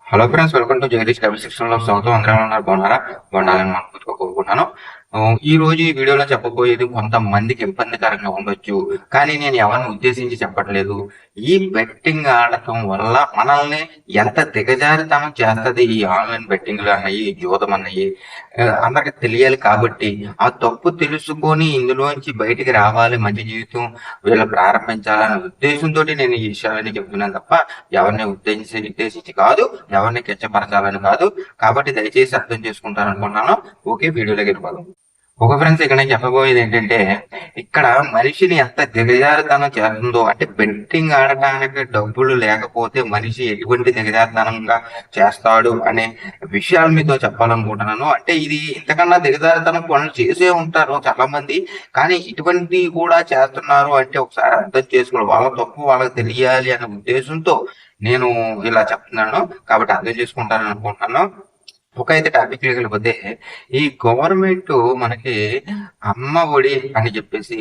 Hello friends, welcome to Jagadish double సెక్షన్లో స్వాగతం. అందరూ ఉన్నారు, బాగున్నారా? బాగుండాలని మనస్ఫూర్తిగా కోరుకుంటున్నాను. ఈ రోజు ఈ వీడియోలో చెప్పబోయేది కొంతమందికి ఇబ్బందికరంగా ఉండొచ్చు, కానీ నేను ఎవరిని ఉద్దేశించి చెప్పట్లేదు. ఈ బెట్టింగ్ ఆడటం వల్ల మనల్ని ఎంత దిగజారితనం చేస్తుంది ఈ ఆన్లైన్ బెట్టింగ్లు అన్నవి, జూదం అన్నవి అందరికి తెలియాలి. కాబట్టి ఆ తప్పు తెలుసుకొని ఇందులోంచి బయటికి రావాలి, మంచి జీవితం వీళ్ళు ప్రారంభించాలనే ఉద్దేశంతో నేను ఈ విషయాలని చెప్తున్నాను తప్ప ఎవరిని ఉద్దేశించి కాదు, ఎవరిని కించపరచాలని కాదు. కాబట్టి దయచేసి అర్థం చేసుకుంటారనుకున్నాను. ఓకే, వీడియోలోకి వెళ్ళిపోదాం. ఒక ఫ్రెండ్స్, ఇక్కడ నేను చెప్పబోయేది ఏంటంటే, ఇక్కడ మనిషిని ఎంత దిగజారుతనం చేస్తుందో, అంటే బెట్టింగ్ ఆడటానికి డబ్బులు లేకపోతే మనిషి ఎటువంటి దిగజారుతనంగా చేస్తాడు అనే విషయాలు మీతో చెప్పాలనుకుంటున్నాను. అంటే ఇది ఇంతకన్నా దిగజారుతనం పనులు చేసే ఉంటారు చాలా మంది, కానీ ఇటువంటి కూడా చేస్తున్నారు అంటే ఒకసారి అర్థం చేసుకోవాలి. వాళ్ళ తప్పు వాళ్ళకి తెలియాలి అనే ఉద్దేశంతో నేను ఇలా చెప్తున్నాను. కాబట్టి అర్థం చేసుకుంటారని అనుకుంటున్నాను. అయితే టాపిక్ వెళ్ళిపోతే, ఈ గవర్నమెంట్ మనకి అమ్మ ఒడి అని చెప్పేసి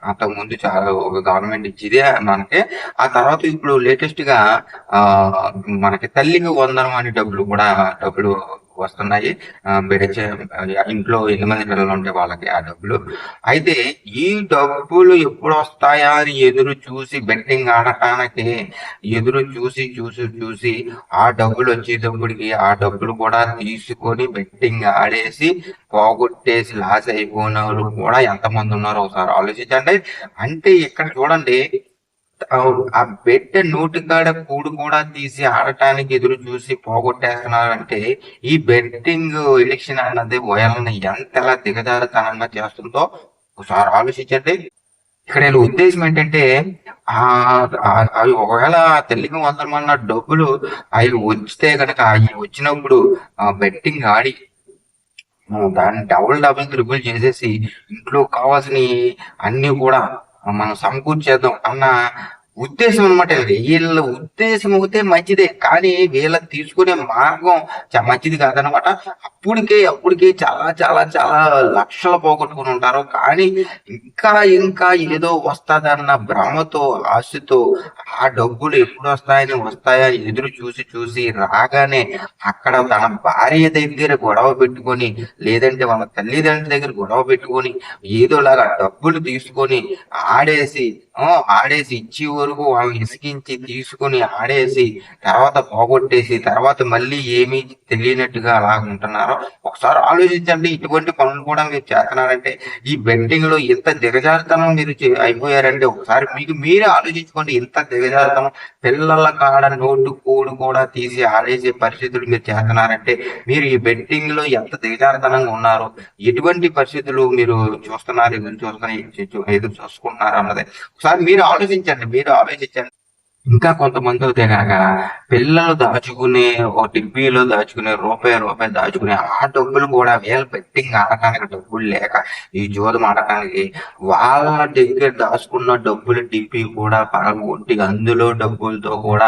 అంతకుముందు చాలా ఒక గవర్నమెంట్ ఇచ్చేది మనకి. ఆ తర్వాత ఇప్పుడు లేటెస్ట్ గా ఆ మనకి తల్లికి వందనం అనే డబ్బులు వస్తున్నాయి. బెడిచే ఇంట్లో ఎంతమంది పిల్లలు ఉంటే వాళ్ళకి ఆ డబ్బులు. అయితే ఈ డబ్బులు ఎప్పుడు వస్తాయా అని ఎదురు చూసి బెట్టింగ్ ఆడటానికి ఎదురు చూసి చూసి చూసి ఆ డబ్బులు వచ్చేటప్పటికి ఆ డబ్బులు కూడా తీసుకొని బెట్టింగ్ ఆడేసి పోగొట్టేసి లాస్ అయిపోయిన వాళ్ళు కూడా ఎంతమంది ఉన్నారో ఒకసారి ఆలోచించండి. అంటే ఇక్కడ చూడండి, ఆ పెట్టె నోటికాడ కూడు కూడా తీసి ఆడటానికి ఎదురు చూసి పోగొట్టేస్తున్నారంటే ఈ బెట్టింగ్ ఎడిక్షన్ అన్నది వయలను ఎంతలా దిగజారుతనంగా చేస్తుందో ఒకసారి ఆలోచించండి. ఇక్కడ వీళ్ళ ఉద్దేశం ఏంటంటే, అవి ఒకవేళ తల్లికి వందరమన్న డబ్బులు అవి వచ్చితే కనుక అవి వచ్చినప్పుడు బెట్టింగ్ ఆడి దాన్ని డబుల్ త్రిబుల్ చేసేసి ఇంట్లో కావాల్సిన అన్ని కూడా మనం సమకూర్చేద్దాం అన్న ఉద్దేశం అనమాట. వీళ్ళ ఉద్దేశం అయితే మంచిదే, కానీ వీళ్ళ తీసుకునే మార్గం మంచిది కాదనమాట. అప్పటికే చాలా చాలా చాలా లక్షలు పోగొట్టుకుని ఉంటారు. కానీ ఇంకా ఇంకా ఏదో వస్తుందన్న భ్రమతో, ఆశతో ఆ డబ్బులు ఎప్పుడు వస్తాయని ఎదురు చూసి చూసి రాగానే అక్కడ తన భార్య దగ్గర గొడవ పెట్టుకొని, లేదంటే వాళ్ళ తల్లిదండ్రుల దగ్గర గొడవ పెట్టుకొని ఏదోలాగా డబ్బులు తీసుకొని ఆడేసి ఇచ్చే వరకు వాళ్ళని ఇసికించి తీసుకుని ఆడేసి తర్వాత పోగొట్టేసి తర్వాత మళ్ళీ ఏమీ తెలియనట్టుగా అలా ఉంటున్నారో ఒకసారి ఆలోచించండి. ఇటువంటి పనులు కూడా మీరు చేస్తున్నారంటే ఈ బెట్టింగ్ లో ఎంత దిగజారుతనం మీరు అయిపోయారంటే ఒకసారి మీకు మీరే ఆలోచించుకోండి. ఇంత దిగజారుతనం, పిల్లల కాడ నోటు కోడు కూడా తీసి ఆడేసే పరిస్థితులు మీరు చేస్తున్నారంటే మీరు ఈ బెట్టింగ్ లో ఎంత దిగజారుతనంగా ఉన్నారో, ఎటువంటి పరిస్థితులు మీరు చూస్తున్నారు, ఎదురు చూసుకుంటున్నారు అన్నది ఒకసారి మీరు ఆలోచించండి. ఇంకా కొంతమంది అయితే కనుక పిల్లలు దాచుకునే ఒక టిబ్బీలో దాచుకునే రూపాయి దాచుకునే ఆ డబ్బులు కూడా వీళ్ళ బెట్టింగ్ ఆడటానికి డబ్బులు లేక ఈ జోదం ఆడటానికి వాళ్ళ దగ్గర దాచుకున్న డబ్బులు టిబ్బీ కూడా పగలగొట్టి అందులో డబ్బులతో కూడా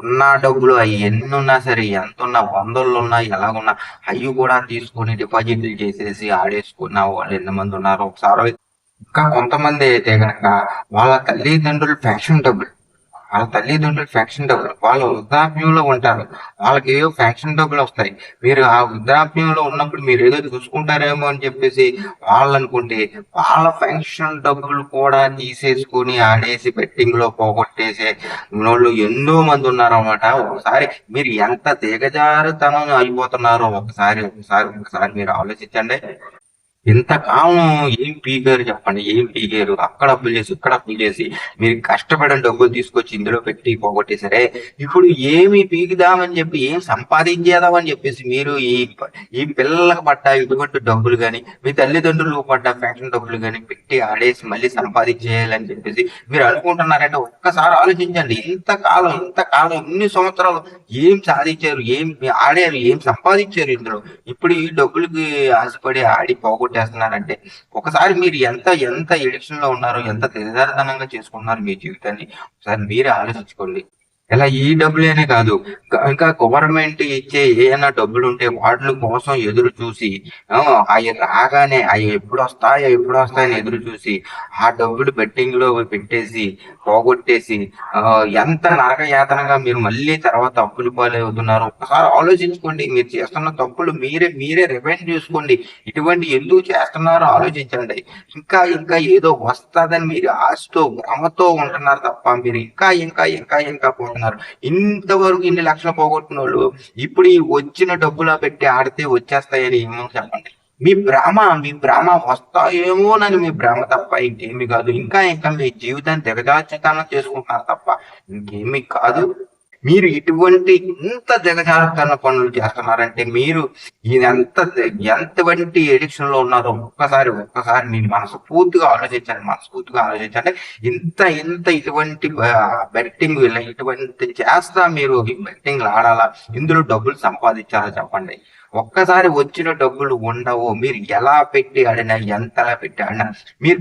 ఉన్న డబ్బులు అవి ఎన్ని ఉన్నా సరే, ఎంత ఉన్నా, వందలు ఉన్నా, ఎలాగున్నా అవి కూడా తీసుకొని డిపాజిట్లు చేసేసి ఆడేసుకున్న వాళ్ళు ఎంతమంది ఉన్నారో ఒకసారి. ఇంకా కొంతమంది అయితే కనుక వాళ్ళ తల్లిదండ్రులు ఫ్యాక్షన్ డబ్బులు వాళ్ళ వృద్ధాప్యంలో ఉంటారు. వాళ్ళకి ఏవో ఫ్యాక్షన్ డబ్బులు వస్తాయి. మీరు ఆ వృద్ధాప్యంలో ఉన్నప్పుడు మీరు ఏదో చూసుకుంటారేమో అని చెప్పేసి వాళ్ళు అనుకుంటే వాళ్ళ ఫ్యాక్షన్ డబ్బులు కూడా తీసేసుకుని ఆడేసి బెట్టింగ్ లో పోగొట్టేసే వాళ్ళు ఎన్నో మంది ఉన్నారన్నమాట. ఒకసారి మీరు ఎంత దిగజారుతనం అయిపోతున్నారో ఒకసారి మీరు ఆలోచించండి. ఇంతకాలం ఏం పీకారు చెప్పండి? ఏం పీకారు? అక్కడ అప్పులు చేసి ఇక్కడ అప్పులు చేసి మీరు కష్టపడిన డబ్బులు తీసుకొచ్చి ఇందులో పెట్టి పోగొట్టేసరే. ఇప్పుడు ఏమి పీకుదామని చెప్పి, ఏం సంపాదించేదామని చెప్పేసి మీరు ఈ పిల్లలకు పడ్డ ఇటువంటి డబ్బులు కానీ, మీ తల్లిదండ్రులకు పడ్డ ఫ్యాక్షన్ డబ్బులు కానీ పెట్టి ఆడేసి మళ్ళీ సంపాదించేయాలని చెప్పేసి మీరు అనుకుంటున్నారంటే ఒక్కసారి ఆలోచించండి. ఇంతకాలం ఇన్ని సంవత్సరాలు ఏం సాధించారు, ఏం ఆడారు, ఏం సంపాదించారు ఇందులో? ఇప్పుడు ఈ డబ్బులకి ఆశపడి ఆడి పోగొట్టేస్తున్నారంటే ఒకసారి మీరు ఎంత ఎంత ఎడిక్షన్ లో ఉన్నారో, ఎంత దిగజారుతనంగా చేసుకుంటున్నారు మీ జీవితాన్ని ఒకసారి మీరే ఆలోచించుకోండి. ఇలా ఈ డబ్బులేనే కాదు, ఇంకా గవర్నమెంట్ ఇచ్చే ఏమైనా డబ్బులు ఉంటే వాటి కోసం ఎదురు చూసి అవి రాగానే అవి ఎప్పుడు వస్తాయో ఎప్పుడు వస్తాయని ఎదురు చూసి ఆ డబ్బులు బెట్టింగ్ లో పెట్టేసి పోగొట్టేసి ఎంత నరక యాతనగా మీరు మళ్ళీ తర్వాత అప్పులు పాలవుతున్నారు. ఒకసారి ఆలోచించుకోండి, మీరు చేస్తున్న తప్పులు మీరే మీరే రివెంజ్ చూసుకోండి. ఇటువంటి ఎందుకు చేస్తున్నారో ఆలోచించండి. ఇంకా ఇంకా ఏదో వస్తుందని మీరు ఆశతో భ్రమతో ఉంటున్నారు తప్ప మీరు ఇంకా ఇంకా ఇంకా ఇంకా పోతున్నారు. ఇంతవరకు ఇన్ని లక్షలు పోగొట్టిన వాళ్ళు ఇప్పుడు ఈ వచ్చిన డబ్బులా పెట్టి ఆడితే వచ్చేస్తాయని ఏమో చెప్పండి. మీ భ్రమ వస్తాయేమోనని మీ భ్రమ తప్ప ఇంకేమి కాదు. ఇంకా ఇంకా మీ జీవితాన్ని దిగజార్చుతానం చేసుకుంటున్నారు తప్ప ఇంకేమి కాదు. మీరు ఇటువంటి ఇంత దిగజారుతున్న పనులు చేస్తున్నారంటే మీరు ఎంతవంటి ఎడిక్షన్ లో ఉన్నారో ఒక్కసారి మీరు మనస్ఫూర్తిగా ఆలోచించండి. ఇంత ఇంత ఇటువంటి బెట్టింగ్ ఇటువంటి చేస్తా మీరు బెట్టింగ్ ఆడాలా, ఇందులో డబ్బులు సంపాదించాలా చెప్పండి. ఒక్కసారి వచ్చిన డబ్బులు ఉండవు. మీరు ఎలా పెట్టి ఆడినా ఎంతలా పెట్టి ఆడినా మీరు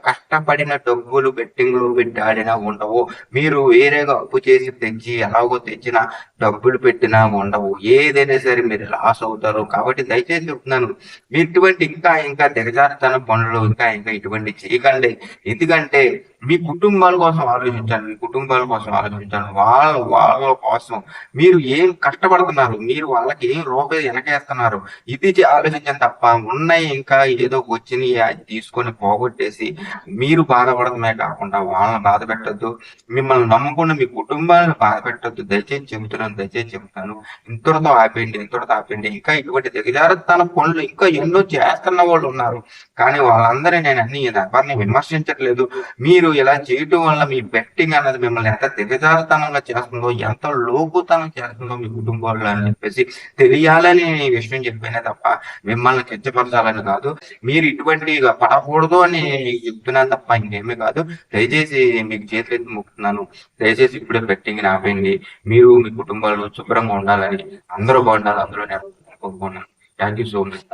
కష్టపడిన డబ్బులు బెట్టింగ్ లో పెట్టి ఆడినా ఉండవు. మీరు వేరేగా అప్పు చేసి తెచ్చి ఎలాగో తెచ్చిన డబ్బులు పెట్టినా ఉండవు. ఏదైనా సరే మీరు లాస్ అవుతారు. కాబట్టి దయచేసి చెప్తున్నాను, మీరు ఇటువంటి ఇంకా ఇంకా దిగజారుతన పనులు ఇంకా ఇంకా ఇటువంటి చేయకండి. ఎందుకంటే మీ కుటుంబాల కోసం ఆలోచించండి. వాళ్ళ వాళ్ళ కోసం మీరు ఏం కష్టపడుతున్నారు, మీరు వాళ్ళకి ఏం రూపాయి వెనకేస్తున్నారు, ఇది ఆలోచించండి తప్ప ఉన్నాయి ఇంకా ఏదో వచ్చినాయి అది తీసుకొని పోగొట్టేసి మీరు బాధపడటమే కాకుండా వాళ్ళని బాధ పెట్టద్దు. మిమ్మల్ని నమ్ముకున్న మీ కుటుంబాలను బాధ పెట్టద్దు. దయచేసి చెబుతాను. ఇంతటితో ఆపేయండి. ఇంకా ఇటువంటి దిగజారుతన పనులు ఇంకా ఎన్నో చేస్తున్న వాళ్ళు ఉన్నారు. కానీ వాళ్ళందరూ నేను ఎవరిని విమర్శించట్లేదు. మీరు ఇలా చేయటం వల్ల మీ బెట్టింగ్ అన్నది మిమ్మల్ని ఎంత దిగజారుతనంగా చేస్తుందో, ఎంత లోపుతనం చేస్తుందో మీ కుటుంబాల్లో అని చెప్పేసి తెలియాలని ఈ విషయం చెప్పానే తప్ప మిమ్మల్ని కించపరచాలని కాదు. మీరు ఇటువంటి పడకూడదు అని మీకు చెప్తున్నాను తప్ప ఇంకేమీ కాదు. దయచేసి మీకు చేతులెత్తి మొక్కుతున్నాను. దయచేసి ఇప్పుడే బెట్టింగ్ ఆపేయండి. మీరు మీ కుటుంబాలు శుభ్రంగా ఉండాలని, అందరూ బాగుండాలి, అందులో నేను కోరుకున్నాను. Thank you so much.